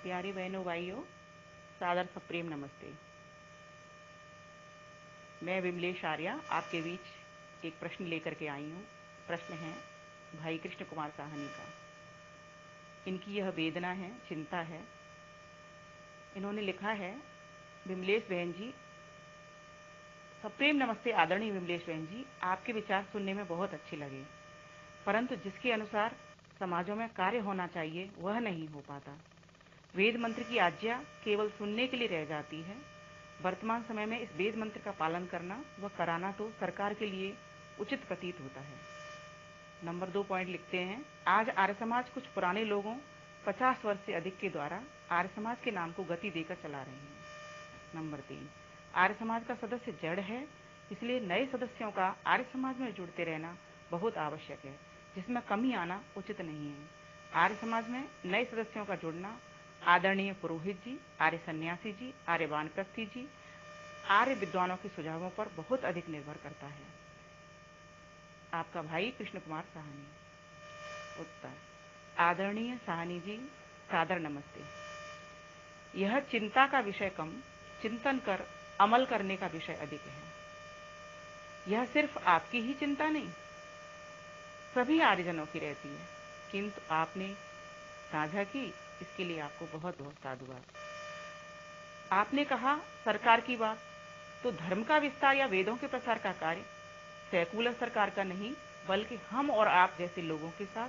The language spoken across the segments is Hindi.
प्यारे बहनों भाइयों, सादर सप्रेम नमस्ते। मैं विमलेश आर्या आपके बीच एक प्रश्न लेकर के आई हूँ। प्रश्न है भाई कृष्ण कुमार साहनी का। इनकी यह वेदना है, चिंता है। इन्होंने लिखा है, विमलेश बहन जी, सप्रेम नमस्ते आदरणीय विमलेश बहन जी, आपके विचार सुनने में बहुत अच्छे लगे, परंतु जिसके अनुसार समाजों में कार्य होना चाहिए वह नहीं हो पाता। वेद मंत्र की आज्ञा केवल सुनने के लिए रह जाती है। वर्तमान समय में इस वेद मंत्र का पालन करना व कराना तो सरकार के लिए उचित प्रतीत होता है। नंबर 2 पॉइंट लिखते हैं, आज आर्य समाज कुछ पुराने लोगों 50 वर्ष से अधिक के द्वारा आर्य समाज के नाम को गति देकर चला रहे हैं। नंबर 3, आर्य समाज का सदस्य जड़ है, इसलिए नए सदस्यों का आर्य समाज में जुड़ते रहना बहुत आवश्यक है, जिसमें कमी आना उचित नहीं है। आर्य समाज में नए सदस्यों का जुड़ना आदरणीय पुरोहित जी, आर्य सन्यासी जी, आर्य वानप्रस्थी जी, आर्य विद्वानों के सुझावों पर बहुत अधिक निर्भर करता है। आपका भाई कृष्ण कुमार साहनी। उत्तर, आदरणीय साहनी जी, सादर नमस्ते। यह चिंता का विषय कम, चिंतन कर अमल करने का विषय अधिक है। यह सिर्फ आपकी ही चिंता नहीं, सभी आर्यजनों की रहती है, किंतु आपने साझा की, इसके लिए आपको बहुत बहुत साधुवाद। आपने कहा सरकार की बात, तो धर्म का विस्तार या वेदों के प्रसार का कार्य सेकुलर सरकार का नहीं, बल्कि हम और आप जैसे लोगों के साथ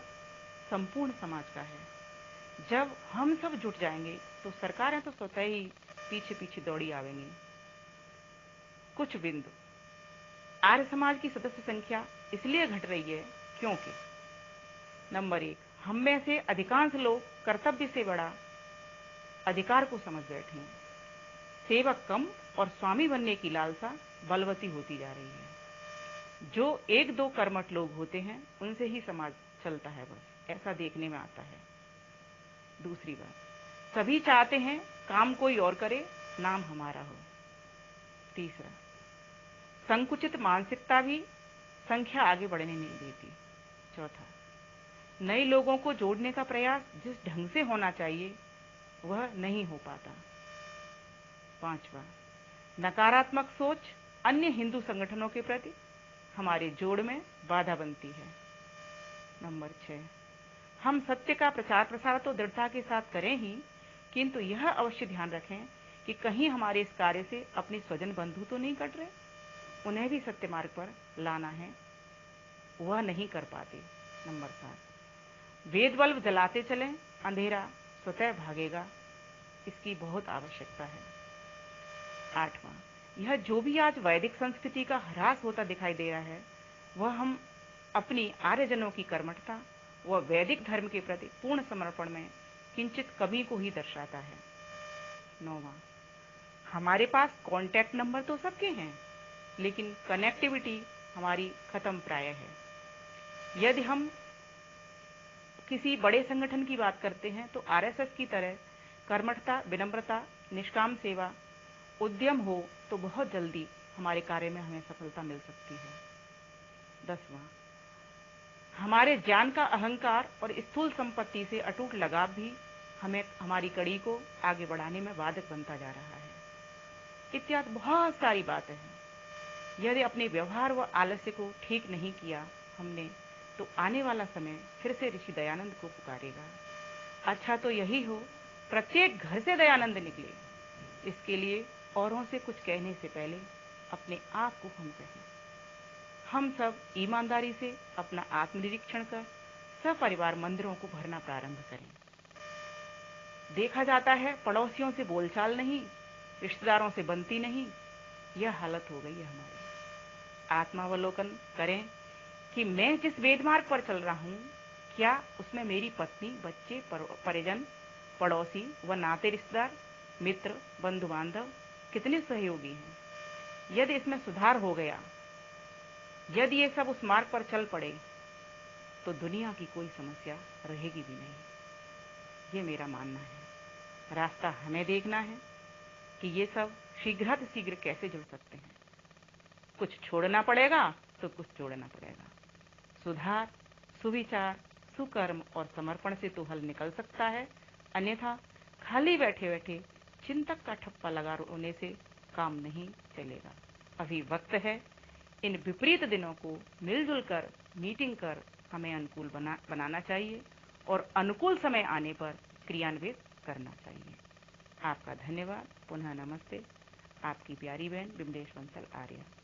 संपूर्ण समाज का है। जब हम सब जुट जाएंगे तो सरकारें तो स्वतः ही पीछे पीछे दौड़ी आवेंगी। कुछ बिंदु। आर्य समाज की सदस्य संख्या इसलिए घट रही है क्योंकि नंबर 1, हम में से अधिकांश लोग कर्तव्य से बड़ा अधिकार को समझ बैठे हैं। सेवक कम और स्वामी बनने की लालसा बलवती होती जा रही है। जो 1-2 कर्मठ लोग होते हैं उनसे ही समाज चलता है, बस ऐसा देखने में आता है। दूसरी बात, सभी चाहते हैं काम कोई और करे, नाम हमारा हो। तीसरा, संकुचित मानसिकता भी संख्या आगे बढ़ने नहीं देती। चौथा, नए लोगों को जोड़ने का प्रयास जिस ढंग से होना चाहिए वह नहीं हो पाता। पांचवा, नकारात्मक सोच अन्य हिंदू संगठनों के प्रति हमारे जोड़ में बाधा बनती है। नंबर 6, हम सत्य का प्रचार प्रसार तो दृढ़ता के साथ करें ही, किंतु यह अवश्य ध्यान रखें कि कहीं हमारे इस कार्य से अपने स्वजन बंधु तो नहीं कट रहे, उन्हें भी सत्य मार्ग पर लाना है, वह नहीं कर पाते। नंबर 7, वेद बल्ब जलाते चलें, अंधेरा स्वतः भागेगा, इसकी बहुत आवश्यकता है। 8वां, यह जो भी आज वैदिक संस्कृति का ह्रास होता दिखाई दे रहा है, वह हम अपनी आर्यजनों की कर्मठता व वैदिक धर्म के प्रति पूर्ण समर्पण में किंचित कमी को ही दर्शाता है। 9वां, हमारे पास कॉन्टैक्ट नंबर तो सबके हैं, लेकिन कनेक्टिविटी हमारी खत्म प्राय है। यदि हम किसी बड़े संगठन की बात करते हैं तो आरएसएस की तरह कर्मठता, विनम्रता, निष्काम सेवा, उद्यम हो तो बहुत जल्दी हमारे कार्य में हमें सफलता मिल सकती है। 10वां, हमारे ज्ञान का अहंकार और स्थूल संपत्ति से अटूट लगाव भी हमें हमारी कड़ी को आगे बढ़ाने में बाधक बनता जा रहा है। इत्यादि बहुत सारी बातें हैं। यदि अपने व्यवहार व आलस्य को ठीक नहीं किया हमने, तो आने वाला समय फिर से ऋषि दयानंद को पुकारेगा। अच्छा तो यही हो, प्रत्येक घर से दयानंद निकले। इसके लिए औरों से कुछ कहने से पहले अपने आप को हम कहें। हम सब ईमानदारी से अपना आत्मनिरीक्षण कर सपरिवार मंदिरों को भरना प्रारंभ करें। देखा जाता है पड़ोसियों से बोलचाल नहीं, रिश्तेदारों से बनती नहीं, यह हालत हो गई है हमारी। आत्मावलोकन करें कि मैं जिस वेद मार्ग पर चल रहा हूँ, क्या उसमें मेरी पत्नी, बच्चे, परिजन, पड़ोसी व नाते रिश्तेदार, मित्र, बंधु बांधव कितने सहयोगी हैं। यदि इसमें सुधार हो गया, यदि ये सब उस मार्ग पर चल पड़े, तो दुनिया की कोई समस्या रहेगी भी नहीं। ये मेरा मानना है। रास्ता हमें देखना है कि ये सब शीघ्र कैसे जुड़ सकते हैं। कुछ छोड़ना पड़ेगा तो कुछ जोड़ना पड़ेगा। सुधार, सुविचार, सुकर्म और समर्पण से तो हल निकल सकता है, अन्यथा खाली बैठे बैठे चिंतक का ठप्पा लगा रोने से काम नहीं चलेगा। अभी वक्त है इन विपरीत दिनों को मिलजुल कर मीटिंग कर हमें अनुकूल बनाना चाहिए और अनुकूल समय आने पर क्रियान्वित करना चाहिए। आपका धन्यवाद। पुनः नमस्ते। आपकी प्यारी बहन बिमलेश बंसल आर्य।